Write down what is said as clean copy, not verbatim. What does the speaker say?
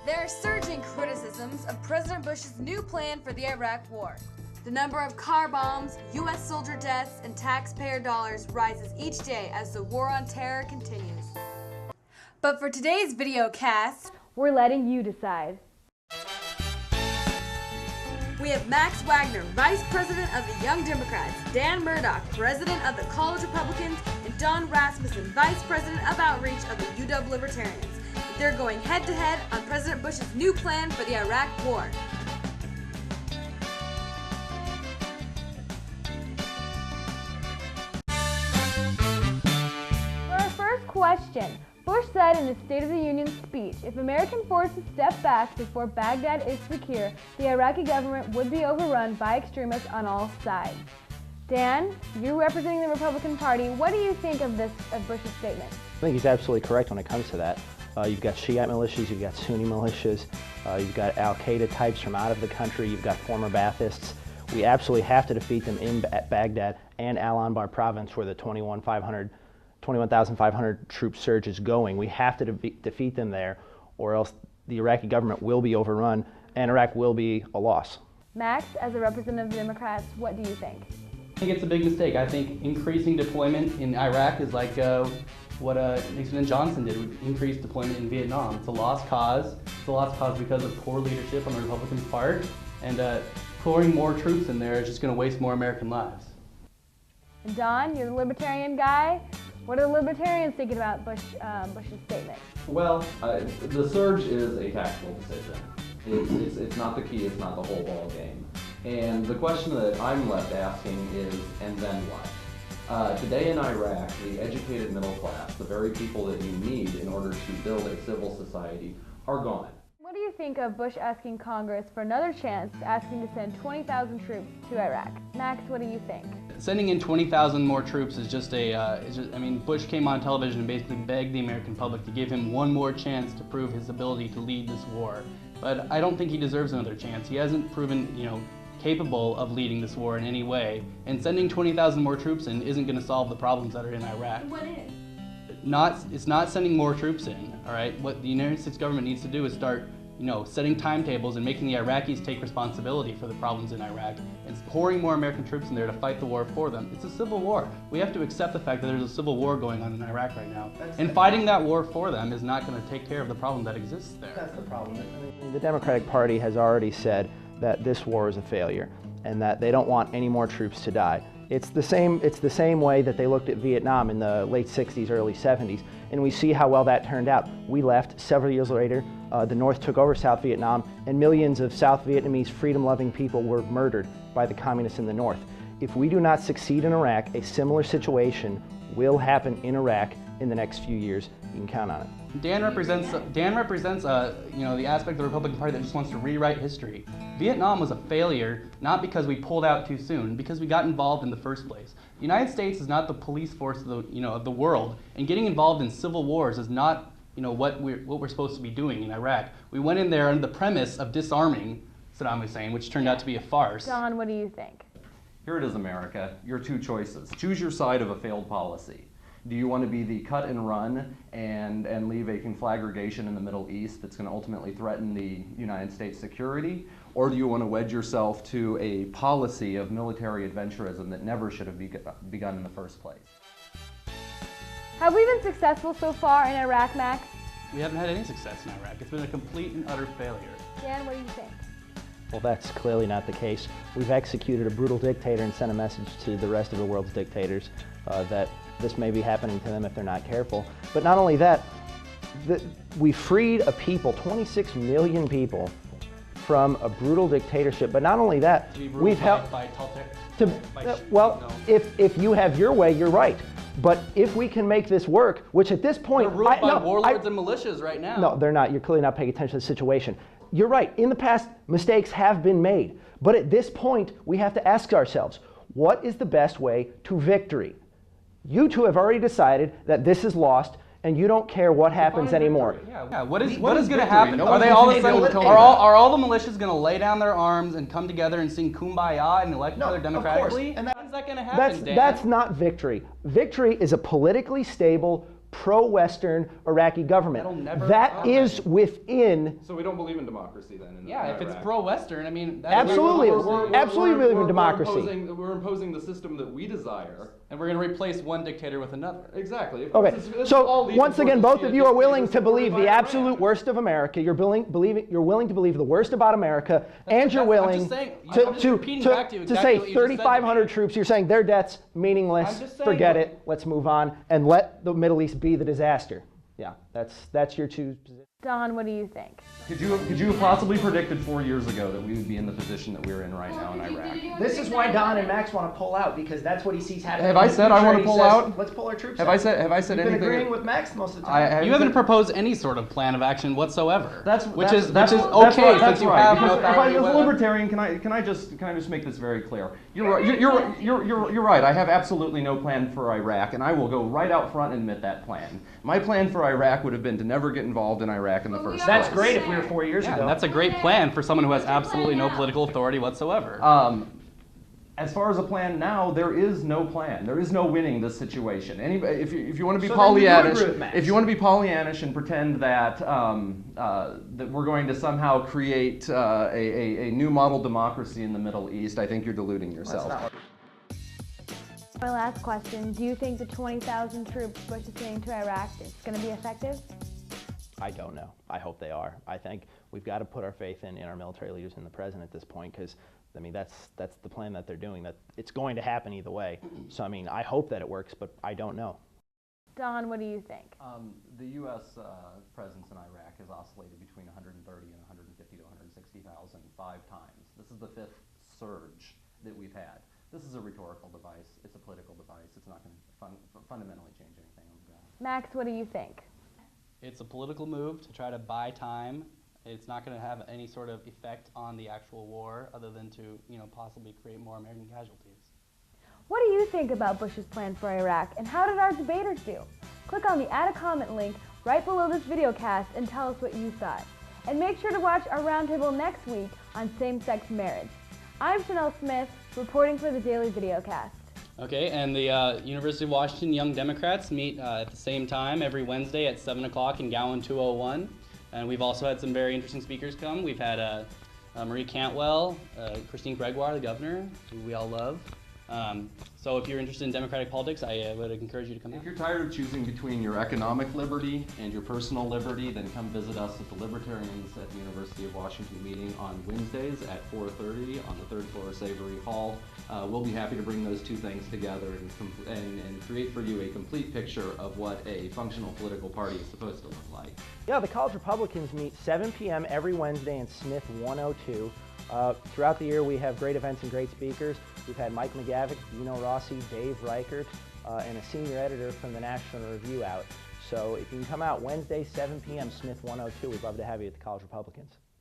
There are surging criticisms of President Bush's new plan for the Iraq War. The number of car bombs, U.S. soldier deaths, and taxpayer dollars rises each day as the war on terror continues. But for today's video cast, we're letting you decide. We have Max Wagner, Vice President of the Young Democrats, Dan Murdoch, President of the College Republicans, and Don Rasmussen, Vice President of Outreach of the UW Libertarians. They're going head-to-head on President Bush's new plan for the Iraq War. For our first question, Bush said in his State of the Union speech, if American forces step back before Baghdad is secure, the Iraqi government would be overrun by extremists on all sides. Dan, you're representing the Republican Party. What do you think of Bush's statement? I think he's absolutely correct when it comes to that. You've got Shiite militias, you've got Sunni militias, you've got Al-Qaeda types from out of the country, you've got former Baathists. We absolutely have to defeat them in Baghdad and Al-Anbar province where the 21,500 troop surge is going. We have to defeat them there, or else the Iraqi government will be overrun and Iraq will be a loss. Max, as a representative of the Democrats, what do you think? I think it's a big mistake. I think increasing deployment in Iraq is like what Nixon and Johnson did with increased deployment in Vietnam. It's a lost cause. It's a lost cause because of poor leadership on the Republican part, and pouring more troops in there is just going to waste more American lives. And Don, you're the Libertarian guy. What are the Libertarians thinking about Bush's statement? Well, the surge is a tactical decision. It's not the key, it's not the whole ball game. And the question that I'm left asking is, and then what? Today in Iraq, the educated middle class, the very people that you need in order to build a civil society, are gone. What do you think of Bush asking Congress for another chance, asking to send 20,000 troops to Iraq? Max, what do you think? Sending in 20,000 more troops is just I mean, Bush came on television and basically begged the American public to give him one more chance to prove his ability to lead this war. But I don't think he deserves another chance. He hasn't proven, capable of leading this war in any way, and sending 20,000 more troops in isn't going to solve the problems that are in Iraq. What is? It's not sending more troops in, all right? What the United States government needs to do is start, setting timetables and making the Iraqis take responsibility for the problems in Iraq and pouring more American troops in there to fight the war for them. It's a civil war. We have to accept the fact that there's a civil war going on in Iraq right now. And fighting that war for them is not going to take care of the problem that exists there. That's the problem. The Democratic Party has already said that this war is a failure and that they don't want any more troops to die. It's the same way that they looked at Vietnam in the late 60s, early 70s, and we see how well that turned out. We left several years later, the North took over South Vietnam, and millions of South Vietnamese freedom-loving people were murdered by the communists in the North. If we do not succeed in Iraq, a similar situation will happen in Iraq in the next few years. You can count on it. Dan represents the aspect of the Republican Party that just wants to rewrite history. Vietnam was a failure not because we pulled out too soon, because we got involved in the first place. The United States is not the police force of the world, and getting involved in civil wars is not what we're supposed to be doing in Iraq. We went in there under the premise of disarming Saddam Hussein, which turned out to be a farce. Don, what do you think? Here it is, America. Your two choices. Choose your side of a failed policy. Do you want to be the cut and run and leave a conflagration in the Middle East that's going to ultimately threaten the United States' security? Or do you want to wed yourself to a policy of military adventurism that never should have begun in the first place? Have we been successful so far in Iraq, Max? We haven't had any success in Iraq. It's been a complete and utter failure. Dan, what do you think? Well, that's clearly not the case. We've executed a brutal dictator and sent a message to the rest of the world's dictators that this may be happening to them if they're not careful. But not only that, we freed a people, 26 million people, from a brutal dictatorship. But not only that, we've helped. If you have your way, you're right. But if we can make this work, which at this point, they're ruled by warlords and militias right now. No, they're not. You're clearly not paying attention to the situation. You're right. In the past, mistakes have been made. But at this point, we have to ask ourselves, what is the best way to victory? You two have already decided that this is lost, and you don't care what happens anymore. Yeah. What is going to happen? Are they all of a sudden? Are all the militias going to lay down their arms and come together and sing "Kumbaya" and elect each other democratically? And When's that going to happen, Dan? That's not victory. Victory is a politically stable, pro-Western Iraqi government. That'll never That happen. is within. So we don't believe in democracy then? In Yeah, if it's Iraq? pro-Western, I mean, that's Absolutely. Absolutely believe in democracy. We're imposing the system that we desire. And we're going to replace one dictator with another. Exactly. Of Okay, course, it's so all leading once again, towards both of you are willing to dictatorship believe by the Iran. absolute worst of America. You're willing to believe the worst about America, and you're I'm willing just saying- I'm just repeating back to you to exactly say what you just said to 3,500 me. troops. You're saying their death's meaningless. I'm just saying Forget what- it. Let's move on and let the Middle East be the disaster. Yeah, that's your two positions. Don, what do you think? Could you have possibly predicted 4 years ago that we would be in the position that we're in right now in Iraq? This is why Don and Max want to pull out, because that's what he sees happening. Have I said I want to pull out? Let's pull our troops Have out. I said You've anything? been agreeing with Max most of the time. You haven't proposed any sort of plan of action whatsoever. Which is okay right, since you have no Because if I authority was a whatsoever. libertarian, can I just make this very clear? You're right. You're right. I have absolutely no plan for Iraq, and I will go right out front and admit that plan. My plan for Iraq would have been to never get involved in Iraq in the first place. That's great if we were 4 years Yeah, ago. and that's a great plan for someone who has absolutely no political authority whatsoever. As far as a plan now, there is no plan. There is no winning this situation. Anybody, if you want to be So then you agree with Pollyannish, Max. if you want to be Pollyannish and pretend that that we're going to somehow create a new model democracy in the Middle East, I think you're deluding yourself. My last question, do you think the 20,000 troops Bush is sending to Iraq is going to be effective? I don't know. I hope they are. I think we've got to put our faith in our military leaders and the president at this point, because I mean that's the plan that they're doing. That it's going to happen either way. So I mean I hope that it works, but I don't know. Don, what do you think? The U.S. presence in Iraq has oscillated between 130 and 150 to 160,000 5 times. This is the 5th surge that we've had. This is a rhetorical device. It's a political device. It's not going to fundamentally change anything on the ground. Max, what do you think? It's a political move to try to buy time. It's not going to have any sort of effect on the actual war, other than to, possibly create more American casualties. What do you think about Bush's plan for Iraq, and how did our debaters do? Click on the Add a Comment link right below this video cast and tell us what you thought. And make sure to watch our roundtable next week on same-sex marriage. I'm Chanel Smith, reporting for the Daily Videocast. Okay, and the University of Washington Young Democrats meet at the same time every Wednesday at 7 o'clock in Gowan 201. And we've also had some very interesting speakers come. We've had Marie Cantwell, Christine Gregoire, the governor, who we all love. So if you're interested in democratic politics, I would encourage you to come out. If you're tired of choosing between your economic liberty and your personal liberty, then come visit us at the Libertarians at the University of Washington meeting on Wednesdays at 4:30 on the 3rd floor of Savory Hall. We'll be happy to bring those two things together and create for you a complete picture of what a functional political party is supposed to look like. Yeah, the College Republicans meet 7 p.m. every Wednesday in Smith 102. Throughout the year, we have great events and great speakers. We've had Mike McGavick, Dino Rossi, Dave Reichert, and a senior editor from the National Review out. So if you can come out Wednesday, 7 p.m., Smith 102, we'd love to have you at the College Republicans.